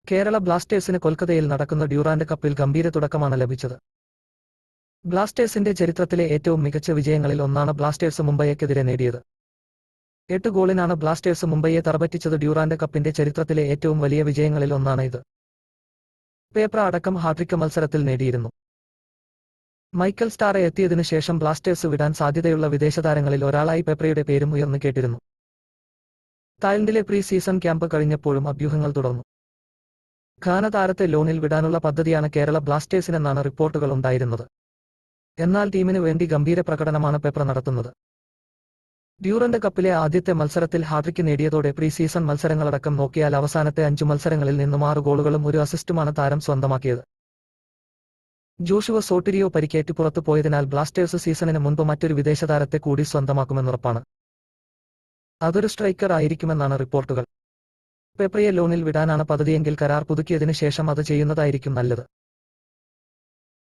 കേരള ബ്ലാസ്റ്റേഴ്സിന് കൊൽക്കത്തയിൽ നടക്കുന്ന ഡ്യൂറാന്റ് കപ്പിൽ ഗംഭീര തുടക്കമാണ് ലഭിച്ചത്. ബ്ലാസ്റ്റേഴ്സിന്റെ ചരിത്രത്തിലെ ഏറ്റവും മികച്ച വിജയങ്ങളിൽ ഒന്നാണ് ബ്ലാസ്റ്റേഴ്സ് മുംബൈക്കെതിരെ നേടിയത്. 8 ഗോളിനാണ് ബ്ലാസ്റ്റേഴ്സ് മുംബൈയെ തറപറ്റിച്ചത്. ഡ്യൂറാന്റ് കപ്പിന്റെ ചരിത്രത്തിലെ ഏറ്റവും വലിയ വിജയങ്ങളിൽ ഒന്നാണ് ഇത്. പേപ്ര അടക്കം ഹാട്രിക്ക് മത്സരത്തിൽ നേടിയിരുന്നു. മൈക്കൽ സ്റ്റാറെ എത്തിയതിനു ശേഷം ബ്ലാസ്റ്റേഴ്സ് വിടാൻ സാധ്യതയുള്ള വിദേശതാരങ്ങളിൽ ഒരാളായി പേപ്രയുടെ പേരും ഉയർന്നു കേട്ടിരുന്നു. തായ്ലൻഡിലെ പ്രീ സീസൺ ക്യാമ്പ് കഴിഞ്ഞപ്പോഴും അഭ്യൂഹങ്ങൾ തുടർന്നു. ഘാന താരത്തെ ലോണിൽ വിടാനുള്ള പദ്ധതിയാണ് കേരള ബ്ലാസ്റ്റേഴ്സിനെന്നാണ് റിപ്പോർട്ടുകൾ ഉണ്ടായിരുന്നത്. എന്നാൽ ടീമിനു വേണ്ടി ഗംഭീര പ്രകടനമാണ് പേപ്ര നടത്തുന്നത്. ഡ്യൂറന്റ് കപ്പിലെ ആദ്യത്തെ മത്സരത്തിൽ ഹാട്രിക്ക് നേടിയതോടെ പ്രീ സീസൺ മത്സരങ്ങളടക്കം നോക്കിയാൽ അവസാനത്തെ 5 മത്സരങ്ങളിൽ നിന്നും 6 ഗോളുകളും 1 അസിസ്റ്റുമാണ് താരം സ്വന്തമാക്കിയത്. ജോഷുവ സോട്ടിരിയോ പരിക്കേറ്റ് പുറത്തു പോയതിനാൽ ബ്ലാസ്റ്റേഴ്സ് സീസണിന് മുൻപ് മറ്റൊരു വിദേശതാരത്തെ കൂടി സ്വന്തമാക്കുമെന്നുറപ്പാണ്. അതൊരു സ്ട്രൈക്കർ ആയിരിക്കുമെന്നാണ് റിപ്പോർട്ടുകൾ. പേപ്രയെ ലോണിൽ വിടാനാണ് പദ്ധതിയെങ്കിൽ കരാർ പുതുക്കിയതിനു ശേഷം അത് ചെയ്യുന്നതായിരിക്കും നല്ലത്.